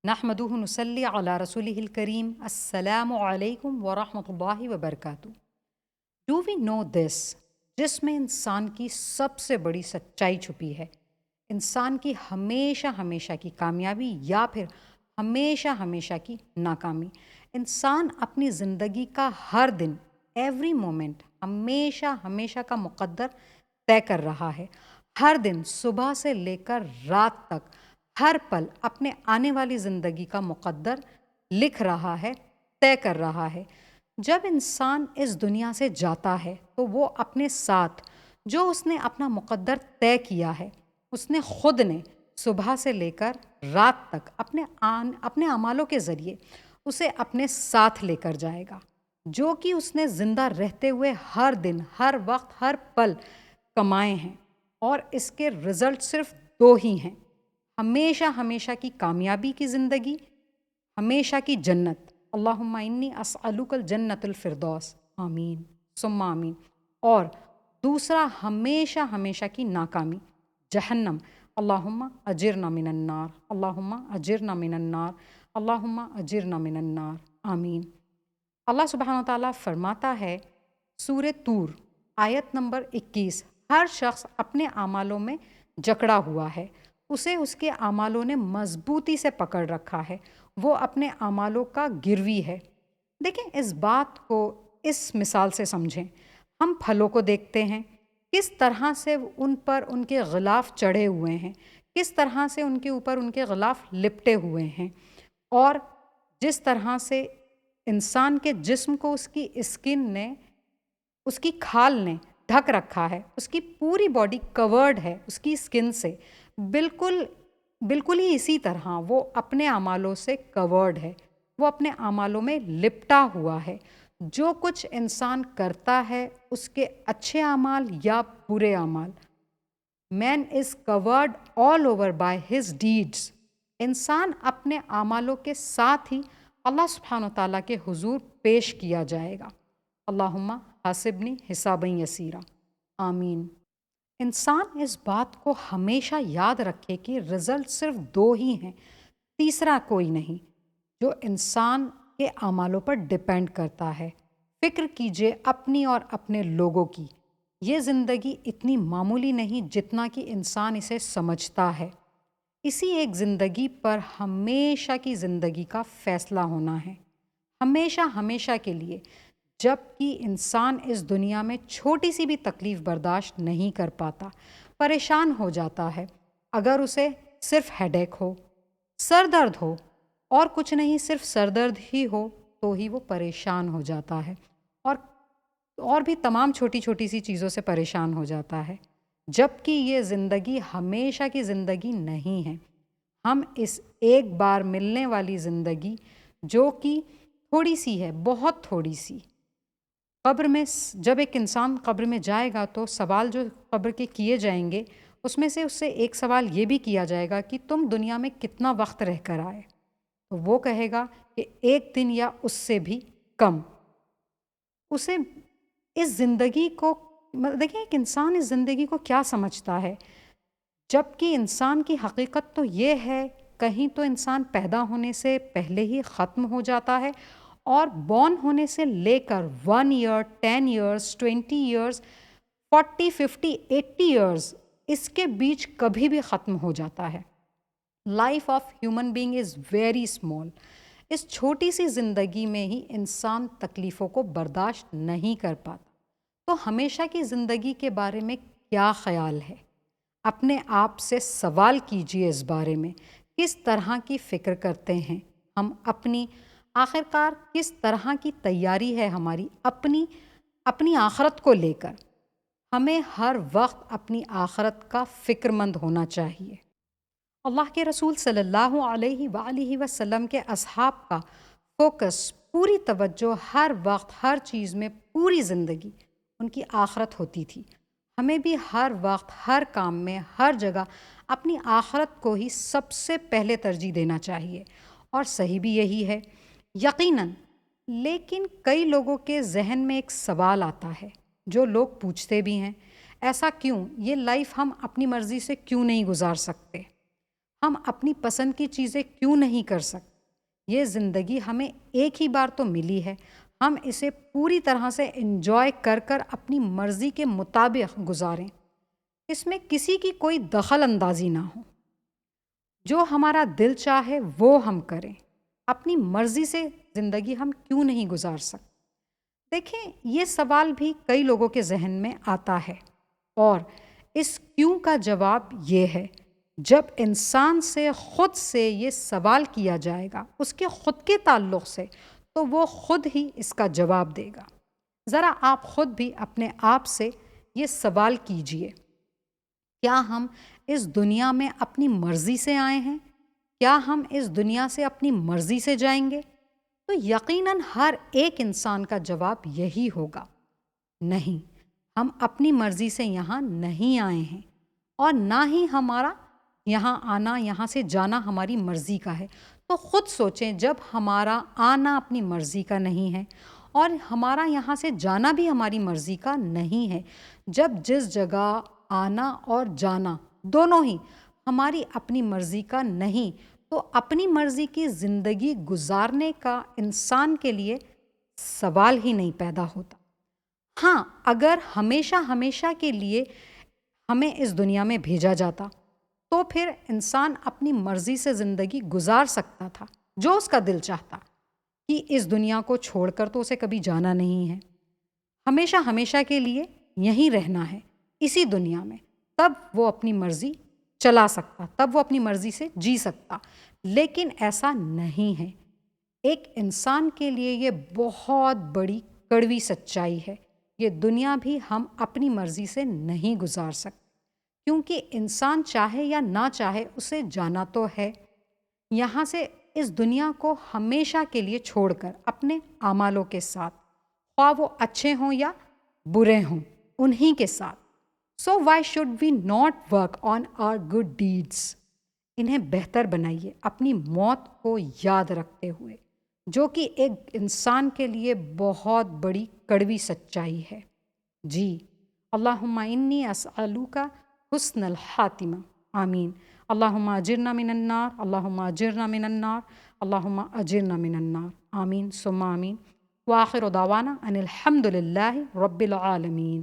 نحمدہ نصلی علی رسولہ الکریم السلام علیکم ورحمۃ اللہ وبرکاتہ۔ ڈو وی نو دس؟ جس میں انسان کی سب سے بڑی سچائی چھپی ہے، انسان کی ہمیشہ ہمیشہ کی کامیابی یا پھر ہمیشہ ہمیشہ کی ناکامی۔ انسان اپنی زندگی کا ہر دن، ایوری مومنٹ، ہمیشہ ہمیشہ کا مقدر طے کر رہا ہے۔ ہر دن صبح سے لے کر رات تک، ہر پل اپنے آنے والی زندگی کا مقدر لکھ رہا ہے، طے کر رہا ہے۔ جب انسان اس دنیا سے جاتا ہے تو وہ اپنے ساتھ جو اس نے اپنا مقدر طے کیا ہے، اس نے خود نے صبح سے لے کر رات تک اپنے اعمالوں کے ذریعے اسے اپنے ساتھ لے کر جائے گا، جو کہ اس نے زندہ رہتے ہوئے ہر دن، ہر وقت، ہر پل کمائے ہیں، اور اس کے رزلٹ صرف دو ہی ہیں: ہمیشہ ہمیشہ کی کامیابی کی زندگی، ہمیشہ کی جنت۔ اللہم انی اسألک الجنت الفردوس، آمین ثم آمین۔ اور دوسرا ہمیشہ ہمیشہ کی ناکامی، جہنم۔ اللہم اجرنا من النار، اللہم اجرنا من النار، اللہم اجرنا من النار، آمین۔ اللہ سبحانہ وتعالیٰ فرماتا ہے سورہ طور آیت نمبر 21، ہر شخص اپنے اعمالوں میں جکڑا ہوا ہے، اسے اس کے اعمالوں نے مضبوطی سے پکڑ رکھا ہے، وہ اپنے اعمالوں کا گروی ہے۔ دیکھیں، اس بات کو اس مثال سے سمجھیں۔ ہم پھلوں کو دیکھتے ہیں، کس طرح سے ان پر ان کے غلاف چڑھے ہوئے ہیں، کس طرح سے ان کے اوپر ان کے غلاف لپٹے ہوئے ہیں، اور جس طرح سے انسان کے جسم کو اس کی اسکن نے، اس کی کھال نے ڈھک رکھا ہے، اس کی پوری باڈی کورڈ ہے اس کی اسکن سے، بالکل ہی اسی طرح وہ اپنے اعمالوں سے کورڈ ہے، وہ اپنے اعمالوں میں لپٹا ہوا ہے۔ جو کچھ انسان کرتا ہے، اس کے اچھے اعمال یا برے اعمال، man is covered all over by his deeds. انسان اپنے اعمالوں کے ساتھ ہی اللہ سبحانہ تعالیٰ کے حضور پیش کیا جائے گا۔ اللہم حاسبنی حسابا یسیرا، آمین۔ انسان اس بات کو ہمیشہ یاد رکھے کہ رزلٹ صرف دو ہی ہیں، تیسرا کوئی نہیں، جو انسان کے اعمالوں پر ڈیپینڈ کرتا ہے۔ فکر کیجئے اپنی اور اپنے لوگوں کی۔ یہ زندگی اتنی معمولی نہیں جتنا کہ انسان اسے سمجھتا ہے۔ اسی ایک زندگی پر ہمیشہ کی زندگی کا فیصلہ ہونا ہے، ہمیشہ ہمیشہ کے لیے۔ جب کہ انسان اس دنیا میں چھوٹی سی بھی تکلیف برداشت نہیں کر پاتا، پریشان ہو جاتا ہے۔ اگر اسے صرف ہیڈیک ہو، سر درد ہو، اور کچھ نہیں، صرف سر درد ہی ہو، تو ہی وہ پریشان ہو جاتا ہے، اور بھی تمام چھوٹی چھوٹی سی چیزوں سے پریشان ہو جاتا ہے۔ جب کہ یہ زندگی ہمیشہ کی زندگی نہیں ہے۔ ہم اس ایک بار ملنے والی زندگی، جو کہ تھوڑی سی ہے، بہت تھوڑی سی، قبر میں جب ایک انسان قبر میں جائے گا تو سوال جو قبر کے کیے جائیں گے، اس میں سے اس سے ایک سوال یہ بھی کیا جائے گا کہ تم دنیا میں کتنا وقت رہ کر آئے؟ تو وہ کہے گا کہ ایک دن یا اس سے بھی کم۔ اسے اس زندگی کو دیکھیں، ایک انسان اس زندگی کو کیا سمجھتا ہے، جب کہ انسان کی حقیقت تو یہ ہے، کہیں تو انسان پیدا ہونے سے پہلے ہی ختم ہو جاتا ہے، اور بورن ہونے سے لے کر 1 ایئر، 10 ایئرس، 20 ایئرس، 40، 50، 80 ایئرس، اس کے بیچ کبھی بھی ختم ہو جاتا ہے۔ Life of human being is very small. اس چھوٹی سی زندگی میں ہی انسان تکلیفوں کو برداشت نہیں کر پاتا۔ تو ہمیشہ کی زندگی کے بارے میں کیا خیال ہے؟ اپنے آپ سے سوال کیجئے اس بارے میں، کس طرح کی فکر کرتے ہیں ہم اپنی، آخرکار کس طرح کی تیاری ہے ہماری اپنی آخرت کو لے کر۔ ہمیں ہر وقت اپنی آخرت کا فکر مند ہونا چاہیے۔ اللہ کے رسول صلی اللہ علیہ وآلہ وسلم کے اصحاب کا فوکس، پوری توجہ، ہر وقت، ہر چیز میں، پوری زندگی ان کی آخرت ہوتی تھی۔ ہمیں بھی ہر وقت، ہر کام میں، ہر جگہ اپنی آخرت کو ہی سب سے پہلے ترجیح دینا چاہیے، اور صحیح بھی یہی ہے یقیناً۔ لیکن کئی لوگوں کے ذہن میں ایک سوال آتا ہے، جو لوگ پوچھتے بھی ہیں، ایسا کیوں؟ یہ لائف ہم اپنی مرضی سے کیوں نہیں گزار سکتے؟ ہم اپنی پسند کی چیزیں کیوں نہیں کر سکتے؟ یہ زندگی ہمیں ایک ہی بار تو ملی ہے، ہم اسے پوری طرح سے انجوائے کر کر اپنی مرضی کے مطابق گزاریں، اس میں کسی کی کوئی دخل اندازی نہ ہو، جو ہمارا دل چاہے وہ ہم کریں، اپنی مرضی سے زندگی ہم کیوں نہیں گزار سکتے؟ دیکھیں، یہ سوال بھی کئی لوگوں کے ذہن میں آتا ہے، اور اس کیوں کا جواب یہ ہے، جب انسان سے خود سے یہ سوال کیا جائے گا، اس کے خود کے تعلق سے، تو وہ خود ہی اس کا جواب دے گا۔ ذرا آپ خود بھی اپنے آپ سے یہ سوال کیجئے، کیا ہم اس دنیا میں اپنی مرضی سے آئے ہیں؟ کیا ہم اس دنیا سے اپنی مرضی سے جائیں گے؟ تو یقیناً ہر ایک انسان کا جواب یہی ہوگا، نہیں، ہم اپنی مرضی سے یہاں نہیں آئے ہیں، اور نہ ہی ہمارا یہاں آنا، یہاں سے جانا ہماری مرضی کا ہے۔ تو خود سوچیں، جب ہمارا آنا اپنی مرضی کا نہیں ہے اور ہمارا یہاں سے جانا بھی ہماری مرضی کا نہیں ہے، جب جس جگہ آنا اور جانا دونوں ہی ہماری اپنی مرضی کا نہیں، تو اپنی مرضی کی زندگی گزارنے کا انسان کے لیے سوال ہی نہیں پیدا ہوتا۔ ہاں، اگر ہمیشہ ہمیشہ کے لیے ہمیں اس دنیا میں بھیجا جاتا، تو پھر انسان اپنی مرضی سے زندگی گزار سکتا تھا، جو اس کا دل چاہتا، کہ اس دنیا کو چھوڑ کر تو اسے کبھی جانا نہیں ہے، ہمیشہ ہمیشہ کے لیے یہیں رہنا ہے اسی دنیا میں، تب وہ اپنی مرضی چلا سکتا، تب وہ اپنی مرضی سے جی سکتا۔ لیکن ایسا نہیں ہے۔ ایک انسان کے لیے یہ بہت بڑی کڑوی سچائی ہے، یہ دنیا بھی ہم اپنی مرضی سے نہیں گزار سکتے، کیونکہ انسان چاہے یا نہ چاہے اسے جانا تو ہے، یہاں سے اس دنیا کو ہمیشہ کے لیے چھوڑ کر اپنے اعمالوں کے ساتھ، خواہ وہ اچھے ہوں یا برے ہوں، انہی کے ساتھ۔ So why should we not work on our good deeds? انہیں بہتر بنائیے اپنی موت کو یاد رکھتے ہوئے، جو کہ ایک انسان کے لیے بہت بڑی کڑوی سچائی ہے۔ جی، اللہم انی اسألوک حسن الخاتمہ، آمین۔ اللہم اجرنا من النار، اللہم اجرنا من النار، اللہم اجرنا من النار، آمین ثم آمین۔ وآخر دعوانا ان الحمد للہ رب العالمین۔